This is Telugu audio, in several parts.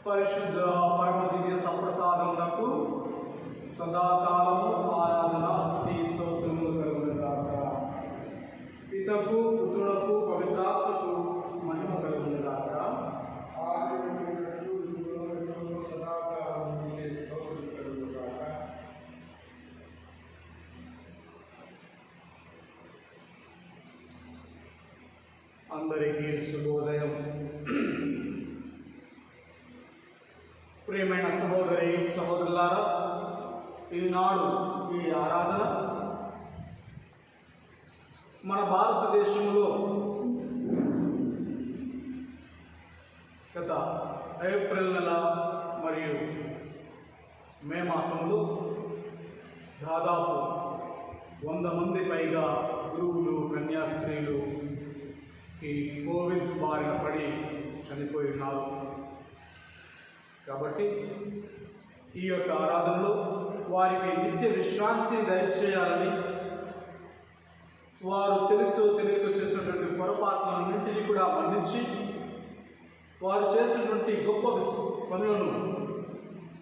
పరిశుద్ధ పరమ దివ్య సంప్రసాదములకు సదాకాలము ఆరాధన స్తుతి స్తోత్రములు కలుగునుగాక. పితకు పుత్రులకు పవిత్రాత్మకు మహిమ కలుగునుగాక. అందరికీ శుభోదయం. ప్రియమైన సహోదరి సహోదరులారా, ఈనాడు ఈ ఆరాధన మన భారతదేశంలో గత ఏప్రిల్ నెల మరియు మే మాసంలో దాదాపు 100 మంది పైగా గురువులు కన్యాస్త్రీలు ఈ కోవిడ్ బారిన పడి చనిపోయి ఉన్నారు. కాబట్టి ఈ యొక్క ఆరాధనలో వారికి నిత్య విశ్రాంతి దయచేయాలని, వారు తెలుసు తెలియక చేసినటువంటి పొరపాట్లన్నింటినీ కూడా మన్నించి వారు చేసినటువంటి గొప్ప పనులను,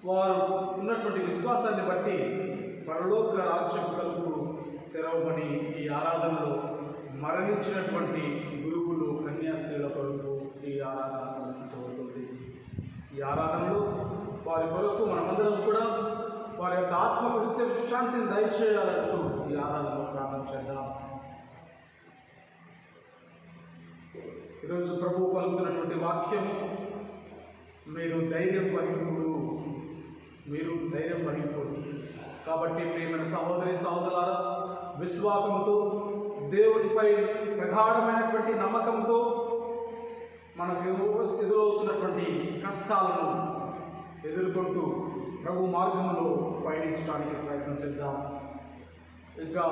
వారు ఉన్నటువంటి విశ్వాసాన్ని బట్టి పరలోక రాజ్యం తలుపు తెరవమని ఈ ఆరాధనలో మరణించినటువంటి గురువులు కన్యాస్త్రీల కొరకు ఈ ఆరాధన సమర్పించబడుతుంది. ఈ ఆరాధనలో వారి కొరకు మనమందరం కూడా వారి యొక్క ఆత్మకు నిత్య విశ్రాంతిని దయచేయాలంటూ ఈ ఆరాధనలో ప్రార్థన చేద్దాం. ఈరోజు ప్రభువు పలుకుతున్నటువంటి వాక్యం, మీరు ధైర్యం పడినప్పుడు కాబట్టి ప్రియమైన సహోదరి సహోదరులారా, విశ్వాసంతో దేవుడిపై ప్రగాఢమైనటువంటి నమ్మకంతో మనకు ఎదురవుతున్నటువంటి కష్టాలను ఎదుర్కొంటూ ప్రభు మార్గంలో పయనించడానికి ప్రయత్నం చేద్దాం. ఇంకా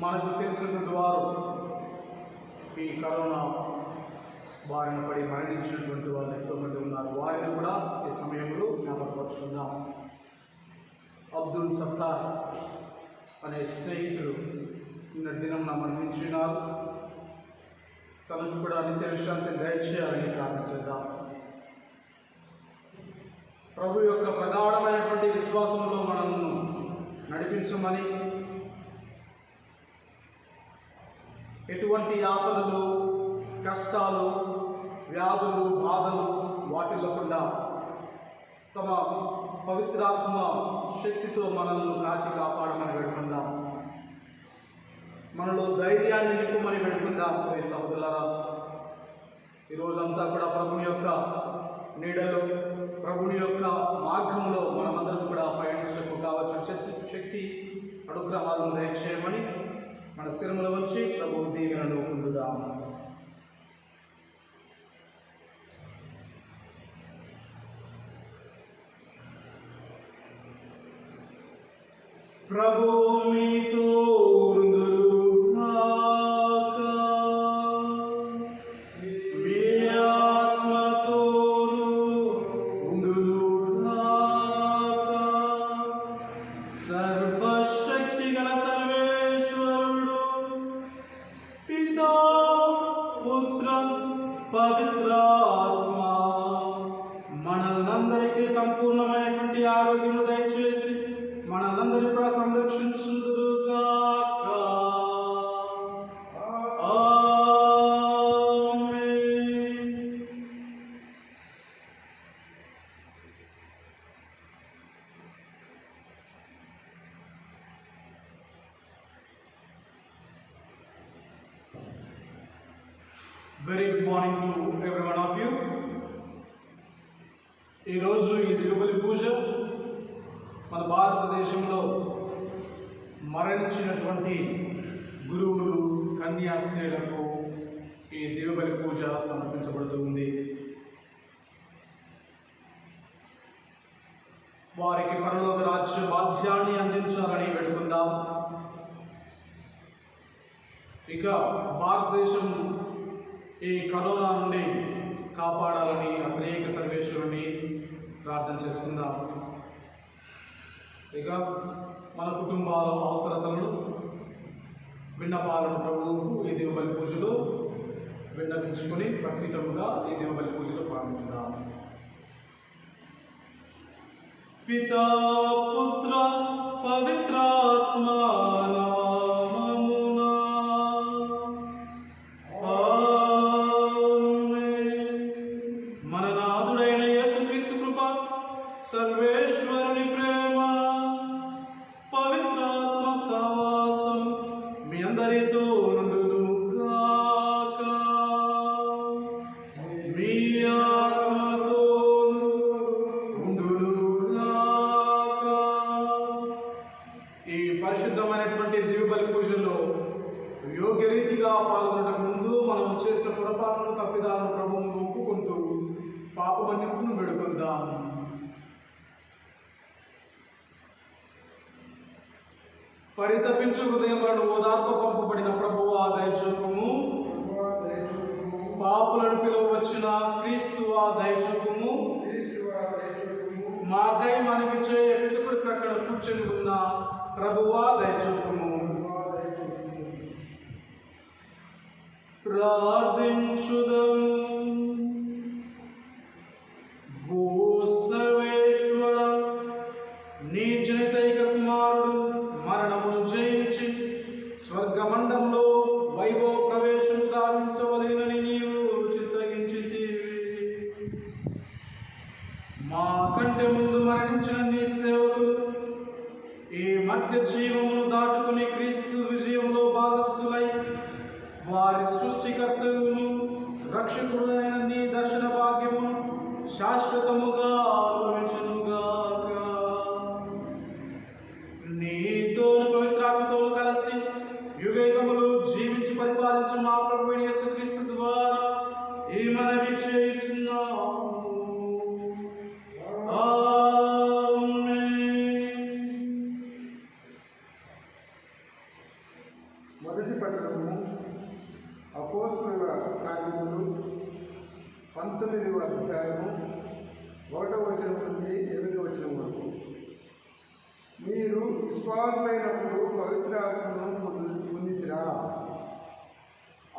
మనకు తెలిసినటువంటి వారు ఈ కరోనా బారిన పడి మరణించినటువంటి వాళ్ళు ఎంతోమంది ఉన్నారు. వారిని కూడా ఈ సమయంలో జ్ఞాపకపరుచుకుందాం. అబ్దుల్ సత్తార్ అనే స్నేహితుడు నిన్న దినం మరణించినారు. తనకు కూడా నిత్య విశ్రాంతిని దయచేయాలని ప్రార్థన చేద్దాం. ప్రభు యొక్క ప్రగాఢమైనటువంటి విశ్వాసంలో మనల్ని నడిపించమని, ఎటువంటి ఆపదలు, కష్టాలు, వ్యాధులు, బాధలు వాటిల్లకుండా తమ పవిత్రాత్మ శక్తితో మనల్ని కాచి కాపాడమని వేడుకుందాం. మనలో ధైర్యాన్ని నింపమని వేడుకుందాం. సహోదరులారా, ఈరోజంతా కూడా ప్రభుని యొక్క నీడలో, ప్రభుని యొక్క మార్గంలో మనమందరం కూడా పయనించడానికి కావాల్సిన శక్తి అనుగ్రహాలను దయచేయమని మన శిరముల వచ్చి ప్రభు దీవెనలు పొందుదాం. ప్రభు మీతో పవిత్రాత్మ మనందరికీ సంపూర్ణమైనటువంటి ఆరోగ్యము దయచేసి మనందరి Very good morning to every one of you. ఈ రోజు ఈ దిగుబలి పూజ మన భారతదేశంలో మరణించినటువంటి గురువులు కన్యాస్త్రీలకు ఈ దిగుబలి పూజ సమర్పించబడుతుంది. వారికి పరలోక రాజ్య భాగ్యాన్ని అందించాలని వేడుకుందాం. ఇక భారతదేశం ఈ కరోనా నుండి కాపాడాలని అనేక సర్వేశ్వరుని ప్రార్థన చేసుకుందాం. ఇక మన కుటుంబాల అవసరతలను విన్నపాలను ప్రభువుకు ఈ దిగుబలి పూజలో విన్నపించుకొని ప్రకృతముగా ఈ దిగుబలి పూజలో ప్రారంభిద్దాం. పితా పుత్ర పవిత్రాత్మ సర్వేశ్వరుని ప్రేమ పవిత్రాత్మ సహవాసం మీ అందరితో నుండును గాక. మీ ఆత్మతో నుండును గాక. ఈ పరిశుద్ధమైనటువంటి దివ్యబలి పూజల్లో యోగ్య రీతిగా పాల్గొనడానికి ముందు మనం చేసిన పొరపాటును తప్పిదాలను ప్రభువును ఒప్పుకుంటూ పాప మన్నిపును వేడుకుందాం. పరితపించు హృదయములను ఓదార్పు పంపబడిన ప్రభువా దయచూపుము. పాపులను పిలువవచ్చిన క్రీస్తువా దయచూపుము. మాకై మనవి చేయ పితకుడి ప్రక్కన కూర్చొని ఉన్న ప్రభువా దయచూపుము. ప్రార్థించుదము. ఓ సర్వేశ్వర, నీ జనితైక కుమారుడు మరణమును జయించి స్వర్గమండంలో వైభవ ప్రవేశం గావించవలెనని నీవు చిత్తగించితివి. మా కంటే ముందు మరణించిన నీ సేవకులు ఈ మధ్య జీవమును దాటుకుని క్రీస్తు విజయంలో భాగస్థులై వారి సృష్టికర్తలను రక్షకుడైన నీ దర్శన భాగ్యమును శాశ్వతముగా అనుభవించునుగాక. నీతో పవిత్రాత్మతో కలిసి యుగయుగములు జీవించి పరిపాలించు మా ప్రభువైన యేసుక్రీస్తు ద్వారా ఈ మనవి చేయుచున్నాము. మొదటి పట్టణము అపోస్తలుల కార్యములు 19వ అధ్యాయము 1వ వచనం నుండి 8వ వచనం వరకు. మీరు విశ్వాసులైనప్పుడు పవిత్రాత్మను పొందితిరా?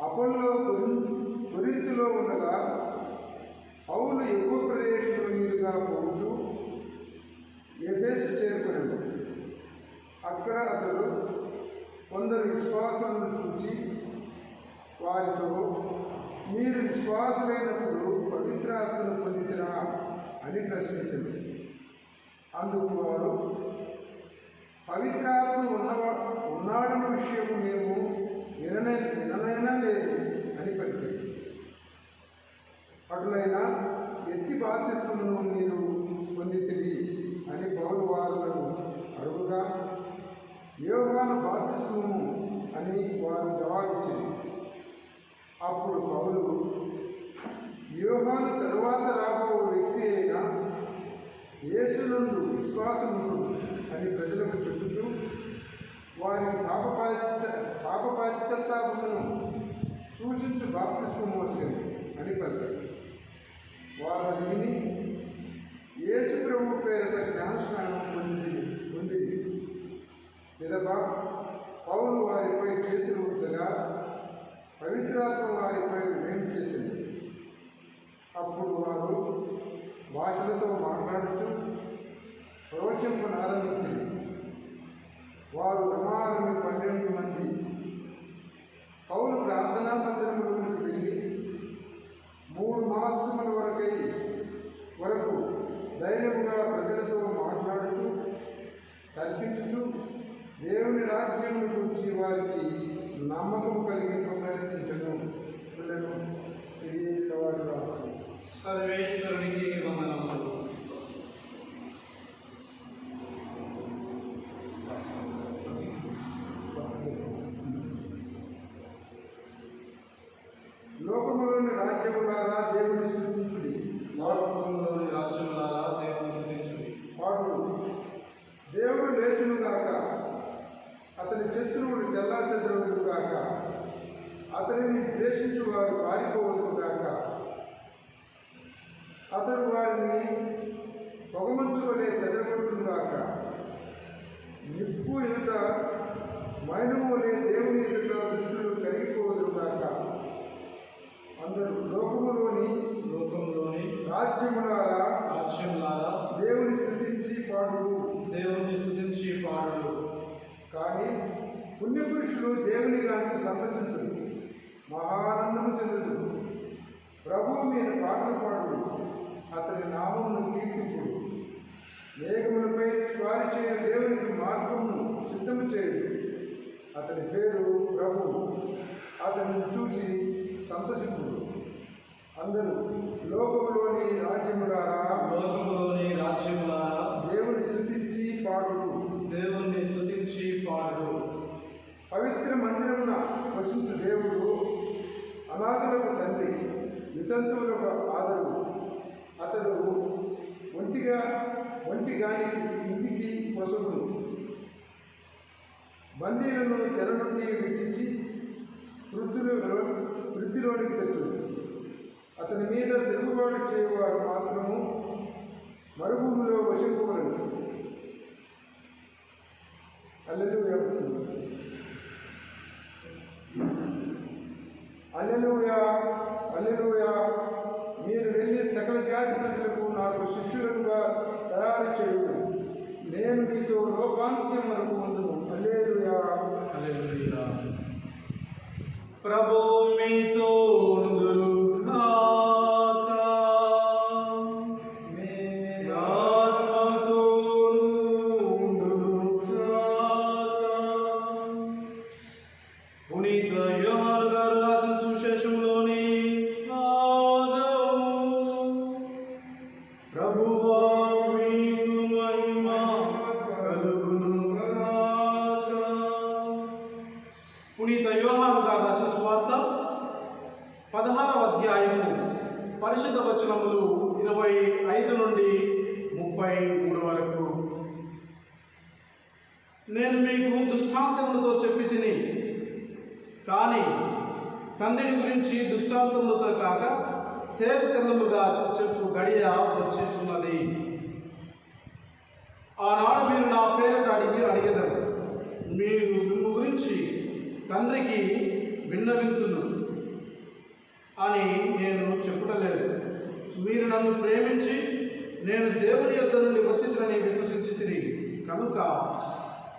అపోల్లో కొరింథులో ఉండగా పౌలు ఎక్కువ ప్రదేశంలో మీదుగా పోవచ్చు ఎఫెసు చేరుకున్నాడు. అక్కడ అతడు కొందరు విశ్వాసులను చూచి వారితో, మీరు విశ్వాసులైనప్పుడు పవిత్రాత్మను పొందితిరా అని ప్రశ్నించింది. అందుకు వారు, పవిత్రాత్మ ఉన్నాడన్న విషయము మేము విననైనా లేదు అని పలికారు. అటులైనా ఎట్టి బాప్తిస్మమును మీరు పొందితిరి అని పౌలు వారులను అడుగుగా, యోహాను బాప్తిస్మము అని వారు జవాబిచ్చింది. అప్పుడు పౌలు, యోహాను తరువాత రాబో వ్యక్తి అయిన యేసునందు విశ్వాసముండు అని ప్రజలకు చెబుతూ వారికి పాప పశ్చాత్తాపమును సూచించు బాప్తిస్మం మోసింది అని పలికారు. వారు అది విని యేసు ప్రభు పేరిట జ్ఞానస్నానం పొంది పిదప పౌలు వారిపై చేతులు ఉంచగా పవిత్రాత్మ వారిపై వేడి చేసింది. అప్పుడు వారు భాషలతో మాట్లాడుతూ ప్రవచింపనారంభించింది. వారు ప్రమాదం 12 మంది. పౌలు ప్రార్థనా మందిరములోకి వెళ్ళి 3 మాసముల వరకు ధైర్యంగా ప్రజలతో మాట్లాడుతూ తర్కించుచు దేవుని రాజ్యం గురించి వారికి నమ్మకం కలిగింప ప్రయత్నించను. సర్వేశ్వరునికి వందనములు. లోకములోని రాజ్యములారా దేవుని స్తుతించుడి. లోకములోని రాజ్యములారా దేవుని స్తుతించుడి. వాడు దేవుడు లేచును గాక, అతని శత్రువులు చెల్లాచెదరవుదురు గాక, అతనిని ద్వేషించు వారు పారిపోవదురు గాక. అతడు వారిని పొగమంచు వలె చెదరగొట్టును గాక. నిప్పు ఎదుట మైనము వలె దేవుని ఎదుట దుష్టులు కరిగిపోవదురు గాక. అందరూ లోకములోని రాజ్యములారా దేవుని స్తుతించి పాడుడు. దేవుని స్తుతించి పాడుడు. కానీ పుణ్యపురుషులు దేవుని గాంచి సంతసించుడు, మహానందము చెందుదు. ప్రభువు మీద పాటలు పాడుడు, అతని నామమును కీర్తింపుడు. మేఘములపై స్వారీ చేయు దేవునికి మార్గమును సిద్ధము చేయుడు. అతని పేరు ప్రభువు, అతనిని చూసి సంతసింపుడు. అందరూ లోకములోని రాజ్యములారా దేవుని స్తుతించి పాడుడు. దేవుని స్తుతించి పాడుడు. పవిత్ర మందిరమున వసించు దేవుడు అనాథులకు తండ్రి, వితంతువులకు ఆదరు. అతడు ఒంటిగానికి ఇంటికి పశువును, బందీలను చెర నుండి విడిచి వృద్ధిలోనికి తెచ్చుడు. అతని మీద తిరుగుబాటు చేయువారు మాత్రము మరుభూమిలో వశింపబడను. హల్లెలూయా. హల్లెలూయా, హల్లెలూయా. మీరు వెళ్ళి సకల జాతి ప్రజలకు నాకు శిష్యులుగా తయారు చేయుడు. నేను మీతో లోకాంత్యం వరకు ఉందును. హల్లెలూయా, హల్లెలూయా. ప్రభు మీతో ఉండును గాక. పునీత యోహాను గారు రాసిన సువిశేషంలోని ప్రభువా మీకు మహిమ కలుగును గాక. పునీత యోహాను గారు రాసిన సువార్త 16వ అధ్యాయము పరిశుద్ధ వచనములు 25 నుండి 33 వరకు. నేను మీకు దృష్టాంతములతో చెప్పి తిని, కానీ తండ్రిని గురించి దృష్టాంతములతో కాక తేటతెల్లముగా చెప్పు గడియ వచ్చేచున్నది. ఆనాడు మీరు నా పేరట అడిగెదరు. మీరు మిమ్ము గురించి తండ్రికి విన్నవింతును అని నేను చెప్పుటలేదు. మీరు నన్ను ప్రేమించి నేను దేవుని యొద్ద నుండి వచ్చిందని విశ్వసించి తిరిగి కనుక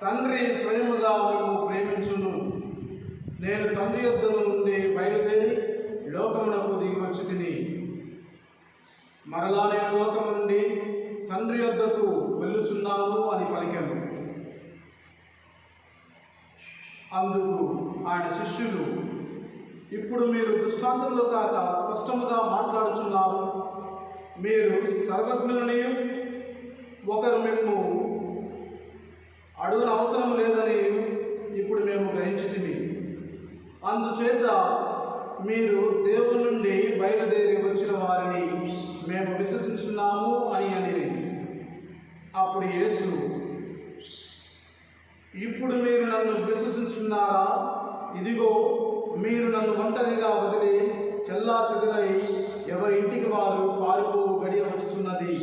తండ్రి స్వయముగా మేము ప్రేమించును. నేను తండ్రి యొద్ద నుండి బయలుదేరి లోకమునకు దిగి వచ్చి తిని, మరలా నేను లోకము నుండి తండ్రి యొద్దకు వెళ్ళుచున్నాను అని పలికాను. అందుకు ఆయన శిష్యులు, ఇప్పుడు మీరు దృష్టాంతంలో కాక స్పష్టముగా మాట్లాడుచున్నారు. మీరు సర్వజ్ఞులని, ఒకరు మేము అడుగున అవసరం లేదని ఇప్పుడు మేము గ్రహించితిమి. అందుచేత మీరు దేవుని నుండి బయలుదేరి వచ్చిన వారిని మేము విశ్వసించున్నాము అని. అప్పుడు యేసు, ఇప్పుడు మీరు నన్ను విశ్వసించున్నారా? ఇదిగో మీరు నన్ను ఒంటరిగా వదిలి చెల్లా చెదరై ఎవరి ఇంటికి వారు పారిపో గడియ వచ్చుతున్నది.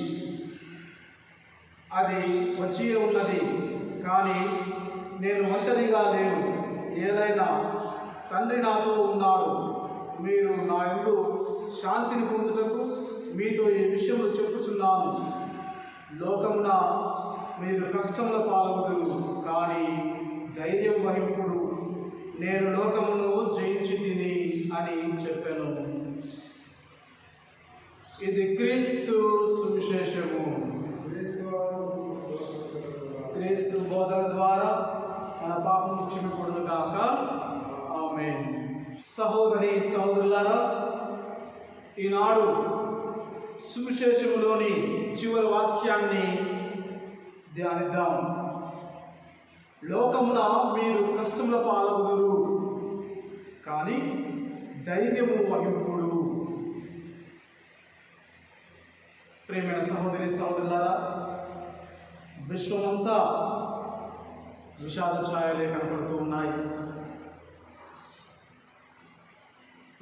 అది వచ్చి ఉన్నది, కానీ నేను ఒంటరిగా లేను. ఏదైనా తండ్రి నాతో ఉన్నాడు. మీరు నా యందు శాంతిని పొందుటకు మీతో ఈ విషయములు చెప్పుచున్నాను. లోకమున మీరు కష్టముల పాల్గొదురు, కానీ ధైర్యం వహింపుడు, నేను లోకమును జయించి తిని అని చెప్పాను. ఇది క్రీస్తు సువిశేషము. క్రీస్తు బోధన ద్వారా మన పాపం క్షమింపబడును గాక. ఆమేన్. సహోదరి సహోదరులారా, ఈనాడు సువిశేషములోని చివరి వాక్యాన్ని ధ్యానిద్దాం. లోకమున మీరు కష్టముల పాలగుదురు, కానీ ధైర్యము వహింపుడు. ప్రియమైన సహోదరి సహోదరులారా, విశ్వమంతా విషాద ఛాయలే కనపడుతూ ఉన్నాయి.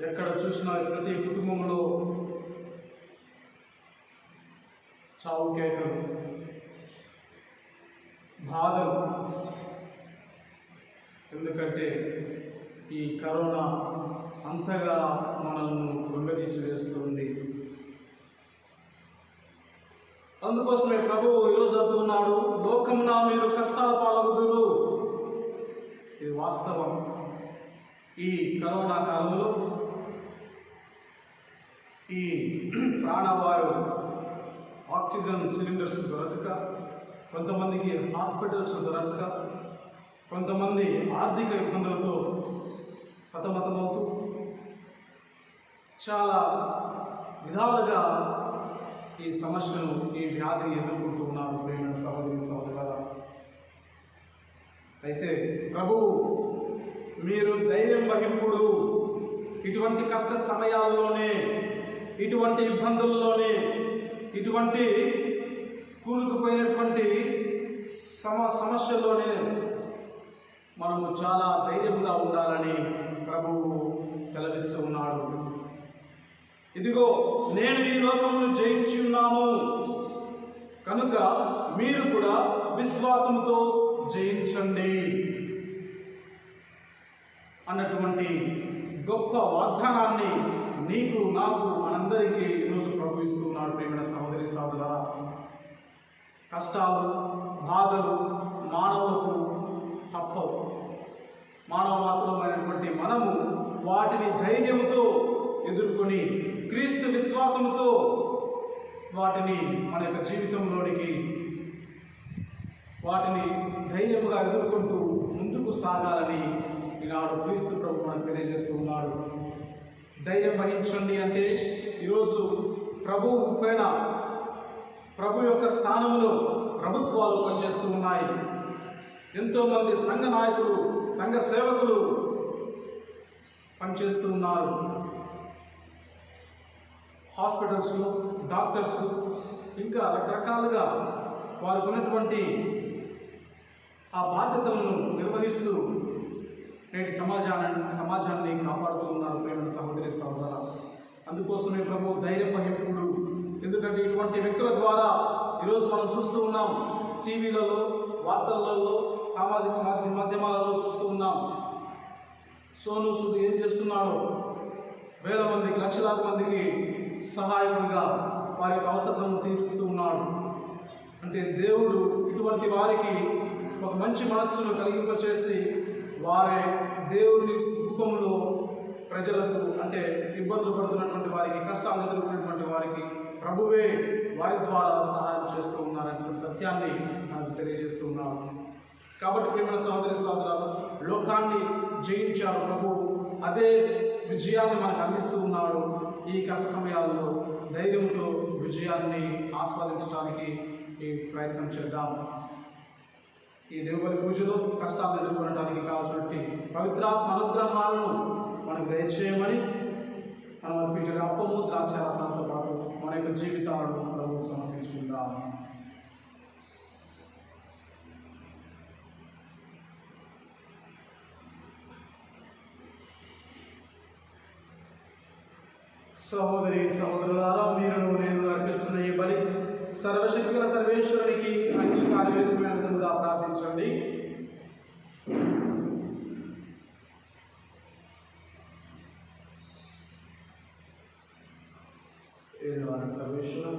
ఎక్కడ చూసినా ప్రతి కుటుంబంలో చావు కేకలు, బాధలు. ఎందుకంటే ఈ కరోనా అంతగా మనల్ని కృంగదీసి వేస్తుంది. అందుకోసమే ప్రభువు ఈరోజు అంటున్నాడు, లోకమున మీరు కష్టాల పాలగుదురు. ఇది వాస్తవం. ఈ కరోనా కాలంలో ఈ ప్రాణవాయు ఆక్సిజన్ సిలిండర్స్ దొరకక, కొంతమందికి హాస్పిటల్స్ దొరకక, కొంతమంది ఆర్థిక ఇబ్బందులతో సతమతమవుతూ చాలా విధాలుగా ఈ సమస్యను, ఈ వ్యాధిని ఎదుర్కొంటూ ఉన్నారు. ప్రేమ సహోదరి సహోదరులారా, అయితే ప్రభువు మీరు ధైర్యం వహింపుడు. ఇటువంటి కష్ట సమయాల్లోనే, ఇటువంటి ఇబ్బందుల్లోనే, ఇటువంటి కూరుకుపోయినటువంటి సమస్యల్లోనే మనము చాలా ధైర్యంగా ఉండాలని ప్రభువు సెలవిస్తూ ఉన్నాడు. ఇదిగో నేను ఈ లోకమును జయించి ఉన్నాను, కనుక మీరు కూడా విశ్వాసముతో జయించండి అన్నటువంటి గొప్ప వాగ్దానాన్ని నీకు, నాకు, మనందరికీ ఈరోజు ప్రభు ఇస్తున్నాడు. ప్రేమైన సహోదరి సహోదరులారా, కష్టాలు, బాధలు మానవులకు తప్పవు. మానవ మాత్రమైనటువంటి మనము వాటిని ధైర్యముతో ఎదుర్కొని, క్రీస్తు విశ్వాసముతో వాటిని మన యొక్క జీవితంలోనికి, వాటిని ధైర్యముగా ఎదుర్కొంటూ ముందుకు సాగాలని ఈనాడు క్రీస్తు ప్రభు మనకు తెలియజేస్తూ ఉన్నాడు. ధైర్యం వహించండి అంటే ఈరోజు ప్రభు పైన, ప్రభు యొక్క స్థానంలో ప్రభుత్వాలు పనిచేస్తూ ఉన్నాయి. ఎంతోమంది సంఘ నాయకులు, సంఘ సేవకులు పనిచేస్తూ ఉన్నారు. హాస్పిటల్స్లో డాక్టర్స్, ఇంకా రకరకాలుగా వారికి ఉన్నటువంటి ఆ బాధ్యతలను నిర్వహిస్తూ నేటి సమాజాన్ని కాపాడుతూ ఉన్నారు. ప్రేమ సహోదరి సహోదరులారా, అందుకోసమే ప్రభు ధైర్యం వహింపుడు. ఎందుకంటే ఇటువంటి వ్యక్తుల ద్వారా ఈరోజు మనం చూస్తూ ఉన్నాం. టీవీలలో, వార్తలలో, సామాజిక మాధ్యమాలలో చూస్తూ ఉన్నాం. సోను సూద్ ఏం చేస్తున్నాడో, వేల మందికి, లక్షలాది మందికి సహాయకుడిగా వారి యొక్క అవసరాలను తీరుస్తూ ఉన్నాడు. అంటే దేవుడు ఇటువంటి వారికి ఒక మంచి మనస్సును కలిగింపచేసి, వారే దేవుని రూపంలో ప్రజలకు, అంటే ఇబ్బందులు పడుతున్నటువంటి వారికి, కష్టాలు ఎదుర్కొన్నటువంటి వారికి ప్రభువే వారి ద్వారా సహాయం చేస్తూ ఉన్నారనే సత్యాన్ని నాకు తెలియజేస్తూ ఉన్నాను. కాబట్టి ప్రియమైన సహోదరి సహోదరులారా, లోకాన్ని జయించారు ప్రభువు. అదే విజయాన్ని మనకు అందిస్తూ ఉన్నాడు. ఈ కష్ట సమయాల్లో ధైర్యంతో విజయాన్ని ఆస్వాదించడానికి ఈ ప్రయత్నం చేద్దాం. ఈ దేవుని పూజలో కష్టాలు ఎదుర్కొనడానికి కావాల్సినటువంటి పవిత్రాత్మ అనుగ్రహాలను మనకు దయచేయమని మనం అర్పించిన అప్పము, ద్రాక్షారసంతో పాటు మన యొక్క జీవితాలను ప్రభువు సమర్పించుకుందాం. సహోదరి సహోదరులారా, మీరు నేను అర్పిస్తున్న ఈ బలి సర్వశక్తిగల సర్వేశ్వరునికి అంగీకారవేదికమైనదిగా ప్రార్థించండి. సర్వేశ్వరం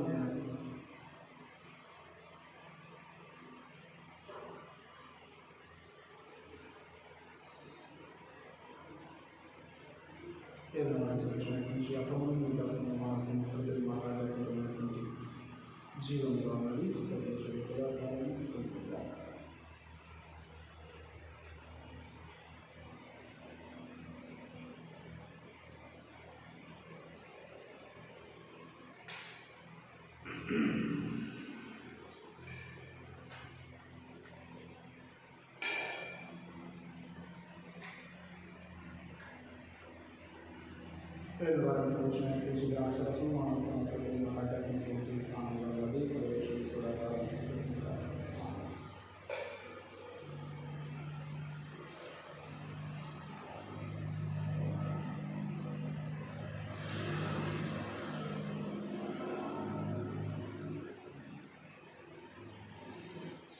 జీవంలో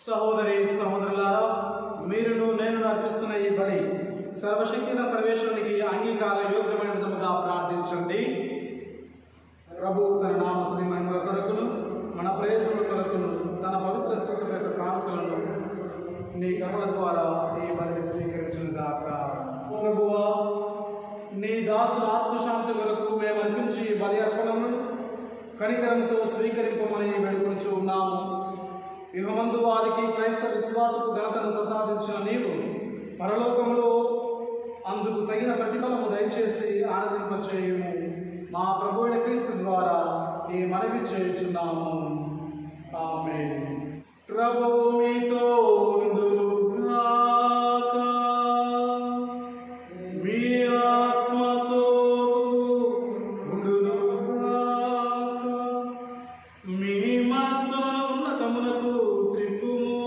సహోదరి సహోదరులారా, మీరును నేను అర్పిస్తున్న ఈ బలి సర్వశక్తిన సర్వేశ్వరునికి అంగీకార యోగ్యమైన విధముగా ప్రార్థించండి. ప్రభు తన నామస్తుని మహిమల కొరకును మన ప్రయోజనం కొరకును తన పవిత్ర శిశుల యొక్క కానుకలను నీ కర్మల ద్వారా ఈ బలిని స్వీకరించుగాక. ప్రభువా, నీ దాసు ఆత్మశాంతి కొరకు మేము అర్పించి బలి అర్పణను కనికరంతో స్వీకరింపమని వేడుకొంచు ఉన్నాము. యుగమందు వారికి క్రైస్తవ విశ్వాసపు ఘనతను ప్రసాదించిన నీవు పరలోకంలో అందుకు తగిన ప్రతిఫలము దయచేసి ఆనందింపచేయుము. మా ప్రభు అయిన క్రీస్తు ద్వారా ఈ మనవి చేయుచున్నాము. ఆమేన్. ప్రభువు మీతో ఉండుగాక. మీ ఆత్మతో ఉండుగాక. మీ మనస్సులను ఉన్నతమునకు త్రిప్పుము.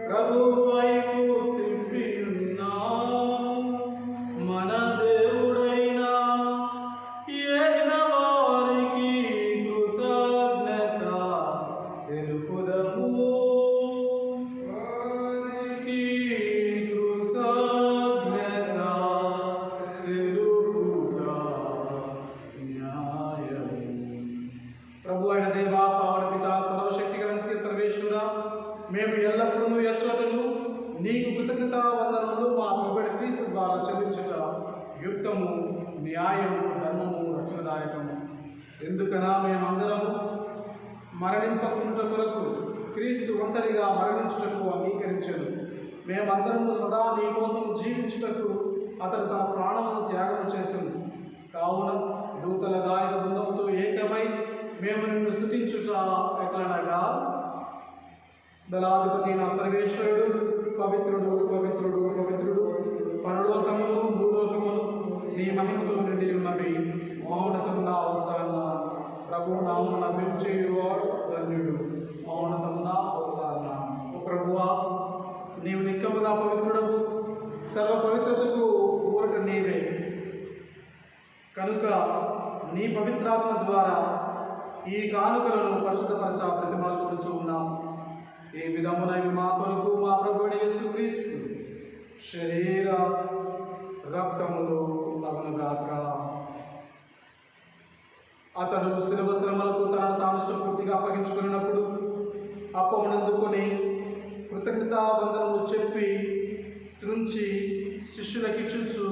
ప్రభువు వైపు త్రిప్పి ఉన్నాము. మన దేవుడైన ఏలిన వారికి కృతజ్ఞత తెలుపుదము. వారికి కృతజ్ఞత తెలుపుట న్యాయము. ప్రభు అయిన దేవా, పావన పిత, సర్వశక్తిగల నిత్య సర్వేశ్వర, మేము ఎల్లప్పుడూ ఎచ్చోటను నీకు కృతజ్ఞత వందనములు మా ప్రభు అయిన క్రీస్తు ద్వారా చెల్లించుట యుక్తము, న్యాయము, ధర్మము, రక్షణదాయకము. ఎందుకనా మేమందరము మరణింపకుంట కొరకు క్రీస్తు ఒంటరిగా మరణించుటకు అంగీకరించను. మేమందరము సదా నీ కోసం జీవించుటకు అతడు తన ప్రాణమును త్యాగం చేసింది. కావున దూతల గాయక బృందంతో ఏకమై మేము నిన్ను స్తుతించుట ఎట్లనగా, దళాధిపతి నా సర్వేశ్వరుడు, పవిత్రుడు పవిత్రుడు పవిత్రుడు, పరలోకమును భూలోకమును నీ మహిమతో నిండి ఉన్నవి. మౌనతమున అవసరన ప్రభు నామమున చేయువాడు ధన్యుడు. మౌనతమున అవసరన. ఓ ప్రభువా, నీవు నిక్కముగా పవిత్రుడవు, సర్వ పవిత్రతకు ఊరట నీవే. కనుక నీ పవిత్రాత్మ ద్వారా ఈ కానుకలను పరిశుద్ధపరచ ప్రతిమాలుకొనుచు ఉన్నాం. ఈ విధమున మా కొరకు మా ప్రభువైన యేసుక్రీస్తు శరీర రక్తములు అగునుగాక. అతడు శిలువ శ్రమలకు తనను తాను పూర్తిగా అప్పగించుకున్నప్పుడు అప్పమునందుకొని కృతజ్ఞతావందనములు చెప్పి త్రుంచి శిష్యులకిచ్చుచు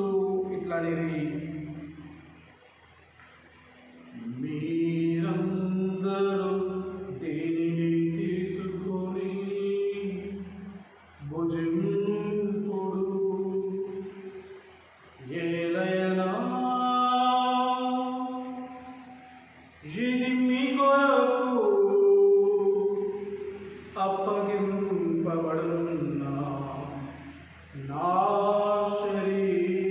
ఇట్లనిరి, మీరందరూ దీనిని తీసుకొని భుజింపుడు. ఏలయనా ఇది మీ కొరకు అప్పగింపబడున్న నా శరీరము.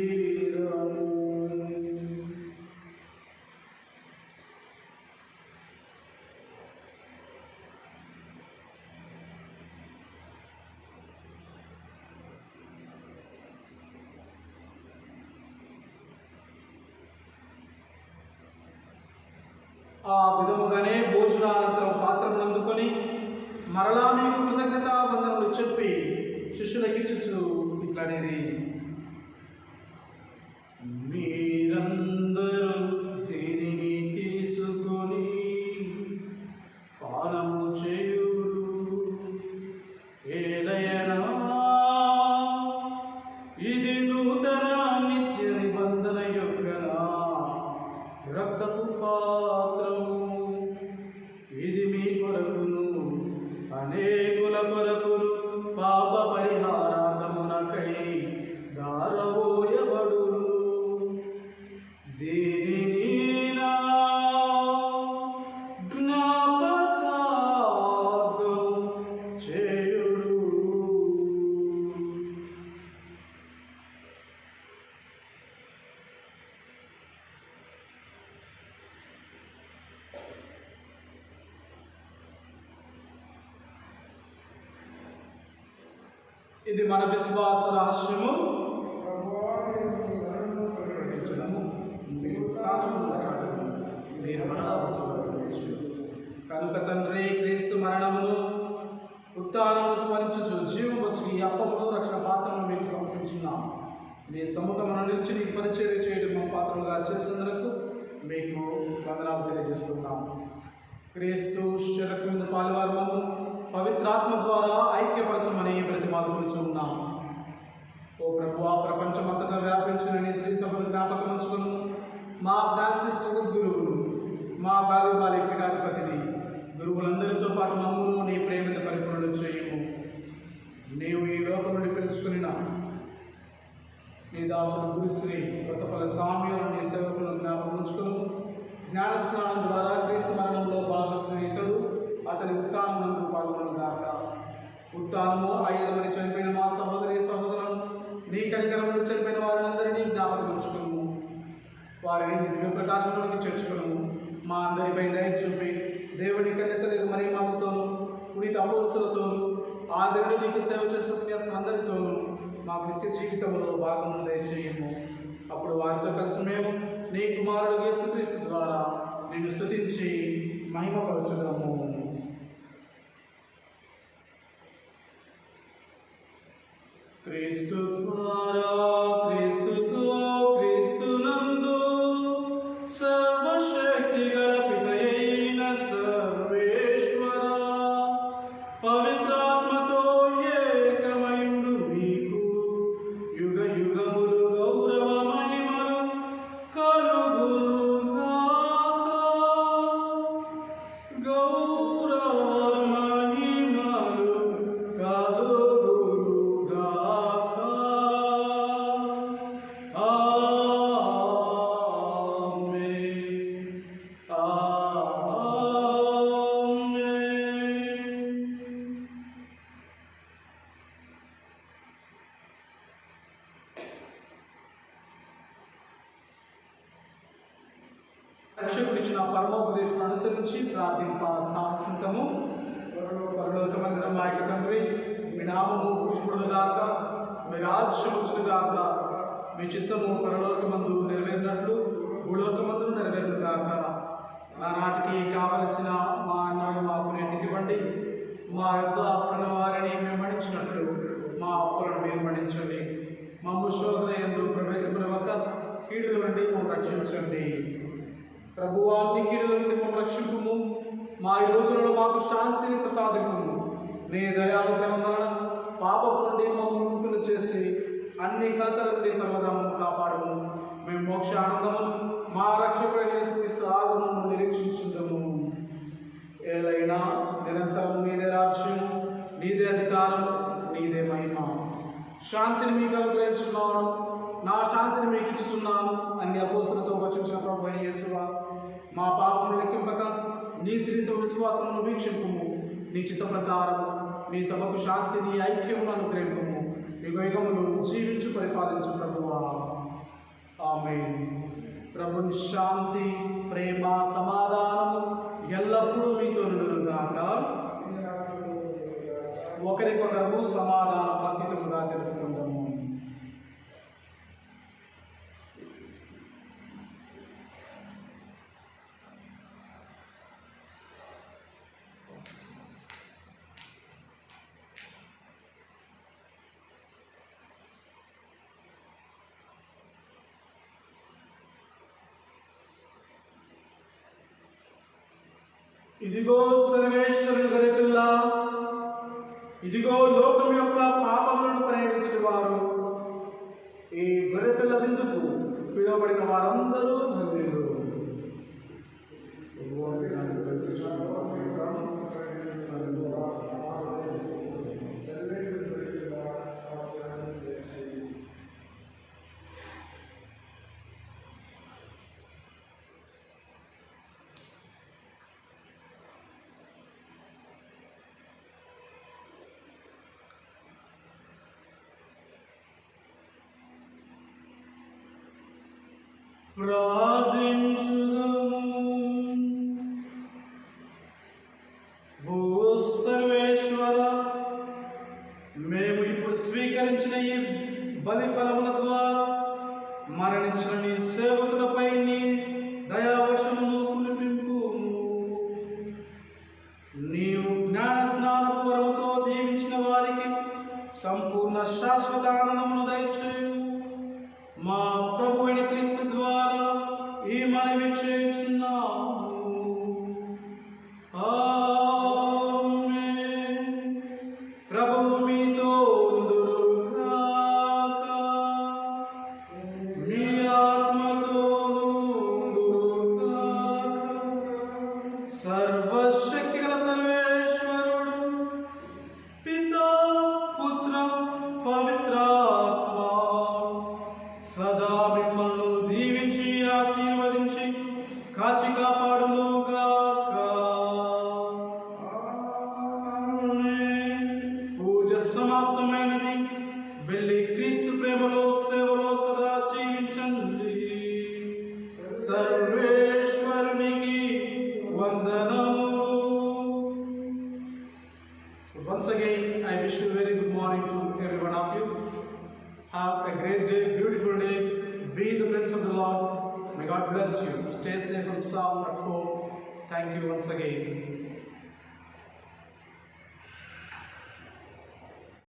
ఆ విధముగానే భోజనానంతరం పాత్రను అందుకొని మరలా మీకు కృతజ్ఞతా వందనములు చెప్పి శిష్యులకిచ్చుచు ఇట్లనేది, మీరందరూ దీనిని తీసుకొని పానము చేయుడు. ఏలయనా ఇది నూతన నిత్య నిబంధన యొక్క రక్తపు పాత్రము. ఇది మీ కొరకును అనేకుల కొరకును పాప పరిహారార్థమునకై ఇది మన విశ్వాస రహస్యము. ప్రభువా, నేను మీ మరణమును ప్రకటించుచున్నాను. మీ ఉత్థానమును చాటుదును. మీరు కనుక తండ్రి, క్రీస్తు మరణమును ఉత్థానమును స్మరించుచు జీవము శ్రీ అప్పమును రక్షణ పాత్రను మీకు సమర్పించున్నాం. మీ సముఖమును నిలిచి నీకు పరిచర్య చేయడం మా పాత్రలుగా చేస్తున్నందుకు మీకు వందనాలు తెలియజేస్తున్నాం. క్రీస్తు శరీరము మీద పాలువారము పవిత్రాత్మ ద్వారా ఐక్యపరచమని ప్రతిమాలుకుంటూ ఉన్నాం. ఓ ప్రభువా, ప్రపంచమంతటా వ్యాపించిన నీ శ్రీ సభను జ్ఞాపకం ఉంచుకును. మా ఫ్రాన్సిస్ గురువులు, మా బాలుబాలి పీఠాధిపతిని, గురువులందరితో పాటు మమ్మను నీ ప్రేమను పరిపూర్ణం చేయము. నీవు ఈ లోకం నుండి పిలుచుకుని నీ దాసుడు గురుశ్రీ కొత్తపల్లి స్వామిలను నీ సేవకులను జ్ఞాపకం ఉంచుకును. జ్ఞాన స్నానం ద్వారా క్రీస్తు మరణంలో భాగస్వామితుడు అతని ఉత్థానమునందు పాల్గొనను గాక. ఉత్థానము అయ్యదమని చనిపోయిన మా సహోదరి సహోదరులను, నీ కనికరములు చనిపోయిన వారినందరినీ జ్ఞాపకం ఉంచుకును. వారిని దివ్య ప్రకాశంలోకి చేర్చుకును. మా అందరిపై దయ చూపి దేవుని కన్నెత్తలేదు మరి మాతోను పునీత అపోస్తులతోను ఆ దేవుడు నీకు సేవ చేసుకునే అందరితోనూ మాకు నిత్య జీవితంలో భాగము దయచేయము. అప్పుడు వారితో కలిసి మేము నీ కుమారుడు యేసుక్రీస్తు ద్వారా నిన్ను స్తుతించి మహిమపరచుదాము. క్రీస్తు ద్వారా, క్రీస్తుతో, క్రీస్తునందు సర్వశక్తి గల పితయైన సర్వేశ్వర పవిత్రాత్మతో ఏకమయుడు నీకు యుగ యుగములు గౌరవ మహిమలు కలుగునుగాక. గౌరవ మహిమలు కలుగునుగాక. రక్షకుడిచ్చిన పరమోపదేశం అనుసరించి ప్రార్థింప సాహసింతము. పరలోకమందిర మా యొక్క తండ్రి, మీ నామము పూజింపబడుగాక, మీ రాజ్యం వచ్చుగాక, మీ చిత్తము పరలోకమందు నెరవేరినట్లు భూలోకమందు నెరవేరుగాక. నానాటికి కావలసిన మా అన్నము మాకు నేటికివ్వండి. మా యొక్క అప్పుల వారిని మేము మన్నించినట్లు మా అప్పులను మీరు మన్నించండి. మమ్ము శోధన యందు ప్రవేశపడవక కీడుల నుండి మమ్మల్ని రక్షించండి. ప్రభువా, నీ కీడుల నుండి మమ్మల్ని రక్షింపుము. మా ఈ రోజులలో మాకు శాంతిని ప్రసాదింపుము. నీ దయానుగ్రహం వలన పాపపు నుండి మమ్మల్ని ముక్తులు చేసి అన్ని కలతల నుండి సర్వదాము కాపాడము. మేము మోక్ష ఆనందమును మా రక్షకుడైన యేసుక్రీస్తు ఆగమను నిరీక్షించుదాము. ఏలైనా నిరంతరం నీదే రాజ్యం, నీదే అధికారం, నీదే మహిమ. శాంతిని మీకు అనుగ్రహించున్నాను, నా శాంతిని మీకు ఇచ్చుచున్నాను అన్ని అపోస్తులతో వచించిన ప్రభు అయిన యేసువా, మా పాపములు లెక్కింపక నీ శ్రీస విశ్వాసమును వీక్షింపుము. నీ చిత్త ప్రకారం నీ సభకు శాంతిని ఐక్యమును అనుగ్రహింపుము. యుగ యుగములు జీవించు పరిపాలించు ప్రభువా. ఆమేన్. ప్రభుని శాంతి, ప్రేమ, సమాధానము ఎల్లప్పుడూ మీతో నుండుగాక. ఒకరికొకరు సమాధాన భక్తితముగా తెలుపుకుందాము. ఇదిగో సర్వేశ్వరుని గొర్రెపిల్ల, ఇదిగో లోకం యొక్క పాపములను ప్రయోగించేవారు. ఈ గొర్రెపిల్ల విందుకు పిలువబడిన వారందరూ ధన్యులు. ప్రార్థించుదాము. భూ సర్వేశ్వర, మేము ఇప్పుడు స్వీకరించిన ఈ బలి ఫలముల ద్వారా మరణించిన నీ సేవకులపై నీ దయావశమును కురిపింపు. నీవు జ్ఞాన స్నానపూర్వముతో దీవించిన వారికి సంపూర్ణ శాశ్వత ఆనందమును దయచేయు. మా ప్రభు అయిన క్రీస్తు ద్వారా ఈ మనవి చేయుచున్నాము. ఆమేన్. ప్రభువు మీతో ఉందురుగాక. మీ ఆత్మతోనూ ఉందురుగాక. సర్వశక్తిగల సర్వేశ్వరుడు పితా పుత్ర పవిత్రాత్మ సదా మిమ్మల్ని దీవించి ఆశీర్వదించి కాచి కాపాడునుగాక. ఆమేన్. పూజ సమాప్తమైనది. వెళ్ళి క్రీస్తు ప్రేమలో సేవలో సదా జీవించండి. సర్వేశ్వరునికి వందనములు. So once again, I wish you a very good morning to every one of you. Have a great day, beautiful day. Be the friends of the Lord. May God bless you. Stay safe and sound at home. Thank you once again.